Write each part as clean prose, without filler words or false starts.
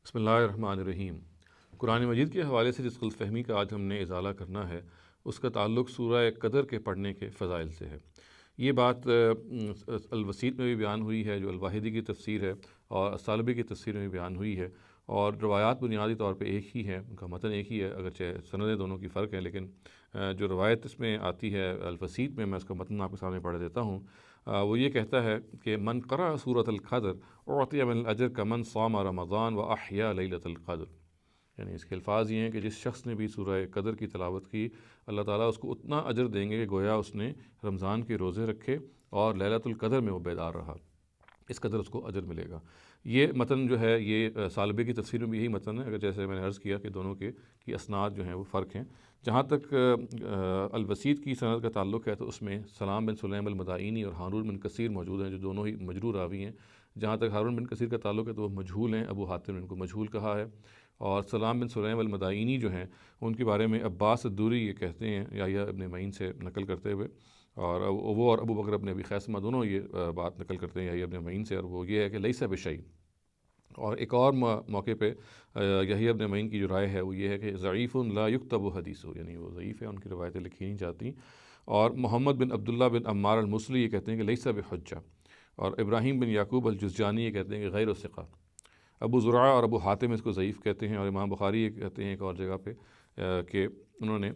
بسم اللہ الرحمن الرحیم۔ قرآن مجید کے حوالے سے جس غلط فہمی کا آج ہم نے ازالہ کرنا ہے اس کا تعلق سورہ قدر کے پڑھنے کے فضائل سے ہے۔ یہ بات الوسیط میں بھی بیان ہوئی ہے جو الواحدی کی تفسیر ہے، اور الثعلبی کی تفسیر میں بھی بیان ہوئی ہے، اور روایات بنیادی طور پہ ایک ہی ہے، ان کا متن ایک ہی ہے، اگرچہ سندیں دونوں کی فرق ہے، لیکن جو روایت اس میں آتی ہے الوسیط میں اس کا متن آپ کے سامنے پڑھ دیتا ہوں۔ وہ یہ کہتا ہے کہ من قرأ سورۃ القدر اعطی من الاجر کمن صام رمضان و احیا لیلۃ القدر، یعنی اس کے الفاظ یہ ہیں کہ جس شخص نے بھی سورہ قدر کی تلاوت کی اللہ تعالیٰ اس کو اتنا اجر دیں گے کہ گویا اس نے رمضان کے روزے رکھے اور لیلۃ القدر میں وہ بیدار رہا، اس قدر اس کو اجر ملے گا۔ یہ متن جو ہے یہ ثعلبی کی تفسیر میں بھی یہی متن ہے، اگر جیسے میں نے عرض کیا کہ دونوں کے کی اسناد جو ہیں وہ فرق ہیں۔ جہاں تک الوسیط کی سند کا تعلق ہے تو اس میں سلام بن سلیم المدائنی اور ہارون بن کثیر موجود ہیں جو دونوں ہی مجروح راوی ہیں۔ جہاں تک ہارون بن کثیر کا تعلق ہے تو وہ مجہول ہیں، ابو حاتم نے ان کو مجہول کہا ہے، اور سلام بن سلیم المدائنی جو ہیں ان کے بارے میں عباس الدوری یہ کہتے ہیں یحییٰ ابن معین سے نقل کرتے ہوئے، اور وہ اور ابو بکر ابن ابی خیثمہ دونوں یہ بات نقل کرتے ہیں یحییٰ ابن معین سے، اور وہ یہ ہے کہ لیس بشیء۔ اور ایک اور موقع پہ یحییٰ ابن معین کی جو رائے ہے وہ یہ ہے کہ ضعیف لا یکتب حدیث، یعنی وہ ضعیف ہے، ان کی روایتیں لکھی نہیں جاتی۔ اور محمد بن عبداللہ بن عمار المصری یہ کہتے ہیں کہ لیس بحجہ، اور ابراہیم بن یعقوب الجزجانی یہ کہتے ہیں کہ غیر ثقہ۔ ابو زرعہ اور ابو حاتم اس کو ضعیف کہتے ہیں، اور امام بخاری یہ کہتے ہیں ایک اور جگہ پہ کہ انہوں نے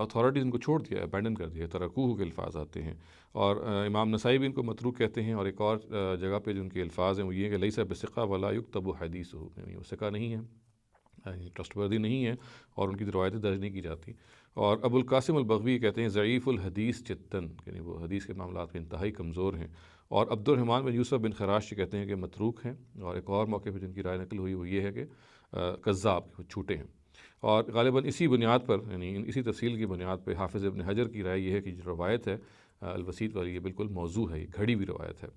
اتھارٹیز ان کو چھوڑ دیا، ابینڈن کر دیا، ترکوہ کے الفاظ آتے ہیں، اور امام نسائی بھی ان کو متروک کہتے ہیں، اور ایک اور جگہ پہ جو ان کے الفاظ ہیں وہ یہ کہ لیس بثقہ ولا یکتب حدیثہ، یعنی وہ ثقہ نہیں ہے، ٹرسٹ وردی نہیں ہے، اور ان کی روایتیں درج نہیں کی جاتی۔ اور ابو القاسم البغوی کہتے ہیں ضعیف الحدیث جداً، یعنی وہ حدیث کے معاملات میں انتہائی کمزور ہیں۔ اور عبد الرحمن بن یوسف بن خراش یہ کہتے ہیں کہ متروک ہیں، اور ایک اور موقع پہ جن کی رائے نقل ہوئی وہ یہ ہے کہ کذاب، وہ جھوٹے ہیں۔ اور غالباً اسی بنیاد پر، یعنی اسی تفصیل کی بنیاد پہ حافظ ابن حجر کی رائے یہ ہے کہ جو روایت ہے الوسیط والی یہ بالکل موضوع ہے، یہ گھڑی ہوئی روایت ہے۔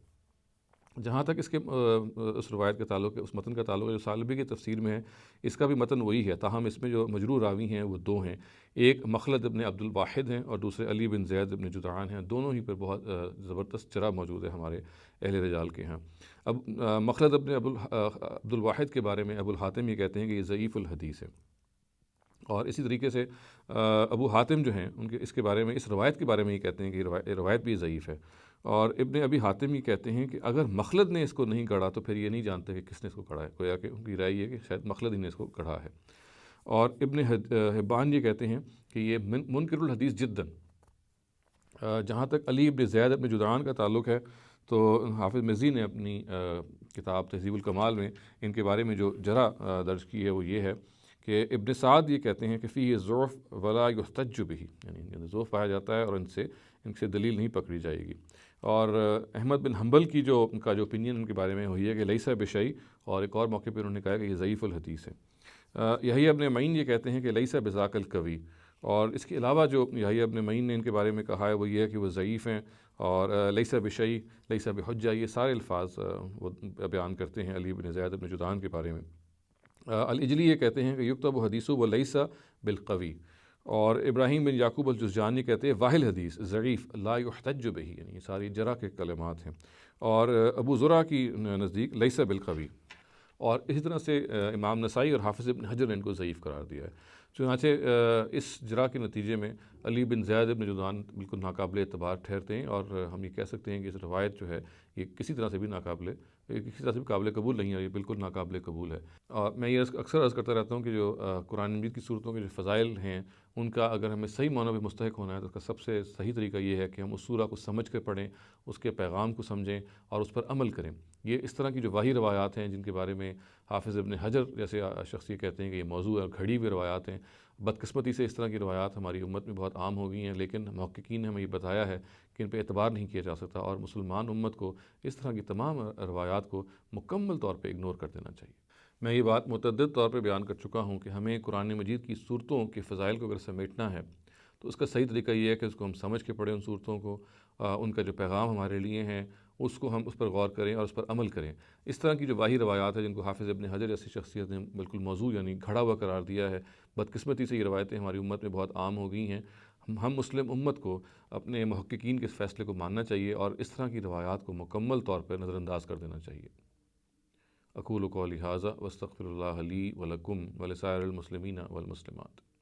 جہاں تک اس کے اس روایت کا تعلق ہے، اس متن کا تعلق ہے جو ثعلبی کی تفسیر میں ہے، اس کا بھی متن وہی ہے، تاہم اس میں جو مجروح راوی ہیں وہ دو ہیں، ایک مخلد ابن عبد الواحد ہیں اور دوسرے علی بن زید ابن جدعان ہیں، دونوں ہی پر بہت زبردست چرا موجود ہے ہمارے اہل رجال کے ہاں۔ اب مخلد ابن عبد الواحد کے بارے میں ابو الحاتم یہ کہتے ہیں کہ یہ ضعیف الحدیث ہے، اور اسی طریقے سے ابو حاتم جو ہیں ان کے اس کے بارے میں، اس روایت کے بارے میں یہ کہتے ہیں کہ یہ روایت بھی ضعیف ہے، اور ابن ابی حاتم یہ کہتے ہیں کہ اگر مخلد نے اس کو نہیں گڑھا تو پھر یہ نہیں جانتے کہ کس نے اس کو گڑھا ہے، گویا کہ ان کی رائے یہ کہ شاید مخلد ہی نے اس کو گڑھا ہے۔ اور ابن حبان یہ کہتے ہیں کہ یہ منکر الحدیث جداً۔ جہاں تک علی ابن زید ابن جدعان کا تعلق ہے تو حافظ مزی نے اپنی کتاب تہذیب الکمال میں ان کے بارے میں جو جرح درج کی ہے وہ یہ ہے کہ ابن سعد یہ کہتے ہیں کہ فی ضعف ولا یحتج بہ، یعنی ضعف پایا جاتا ہے اور ان سے دلیل نہیں پکڑی جائے گی۔ اور احمد بن حنبل کی جو ان کا جو اوپینین ان کے بارے میں ہوئی ہے کہ لیس بشیء، اور ایک اور موقع پہ انہوں نے کہا کہ یہ ضعیف الحدیث ہے۔ یحییٰ ابن معین یہ کہتے ہیں کہ لیس بذاک القوی، اور اس کے علاوہ جو یحییٰ ابن معین نے ان کے بارے میں کہا ہے وہ یہ ہے کہ وہ ضعیف ہیں، اور لیس بشیء، لیس بحجہ، یہ سارے الفاظ وہ بیان کرتے ہیں علی بن زید ابن جدعان کے بارے میں۔ الاجلی یہ کہتے ہیں کہ یکتب حدیث و لیس بالقوی، اور ابراہیم بن یعقوب الجزجانی کہتے ہیں واحل حدیث ضعیف لا یحتج بہ، یعنی یہ ساری جرح کے کلمات ہیں، اور ابو زرع کی نزدیک لیس بالقوی، اور اسی طرح سے امام نسائی اور حافظ ابن حجر نے ان کو ضعیف قرار دیا ہے۔ چنانچہ اس جرح کے نتیجے میں علی بن زید ابن جدعان بالکل ناقابل اعتبار ٹھہرتے ہیں، اور ہم یہ کہہ سکتے ہیں کہ اس روایت جو ہے یہ کسی طرح سے بھی قابل قبول نہیں ہے، یہ بالکل ناقابل قبول ہے۔ اور میں یہ اکثر عرض کرتا رہتا ہوں کہ جو قرآن مجید کی صورتوں کے جو فضائل ہیں ان کا اگر ہمیں صحیح معنوں میں مستحق ہونا ہے تو اس کا سب سے صحیح طریقہ یہ ہے کہ ہم اس سورہ کو سمجھ کر پڑھیں، اس کے پیغام کو سمجھیں اور اس پر عمل کریں۔ یہ اس طرح کی جو واہی روایات ہیں جن کے بارے میں حافظ ابن حجر جیسے شخص یہ کہتے ہیں کہ یہ موضوع اور گھڑی ہوئی روایات ہیں، بدقسمتی سے اس طرح کی روایات ہماری امت میں بہت عام ہو گئی ہیں، لیکن محققین نے ہمیں یہ بتایا ہے کہ ان پہ اعتبار نہیں کیا جا سکتا، اور مسلمان امت کو اس طرح کی تمام روایات کو مکمل طور پہ اگنور کر دینا چاہیے۔ میں یہ بات متعدد طور پہ بیان کر چکا ہوں کہ ہمیں قرآن مجید کی صورتوں کے فضائل کو اگر سمیٹنا ہے تو اس کا صحیح طریقہ یہ ہے کہ اس کو ہم سمجھ کے پڑھیں، ان صورتوں کو، ان کا جو پیغام ہمارے لیے ہیں اس کو ہم اس پر غور کریں اور اس پر عمل کریں۔ اس طرح کی جو واہی روایات ہیں جن کو حافظ ابن حجر جیسی شخصیت نے بالکل موضوع یعنی گھڑا ہوا قرار دیا ہے، بدقسمتی سے یہ روایتیں ہماری امت میں بہت عام ہو گئی ہیں۔ ہم مسلم امت کو اپنے محققین کے اس فیصلے کو ماننا چاہیے اور اس طرح کی روایات کو مکمل طور پر نظر انداز کر دینا چاہیے۔ اقول قولی ھذا واستغفر اللہ لی ولکم ولسائر المسلمین والمسلمات۔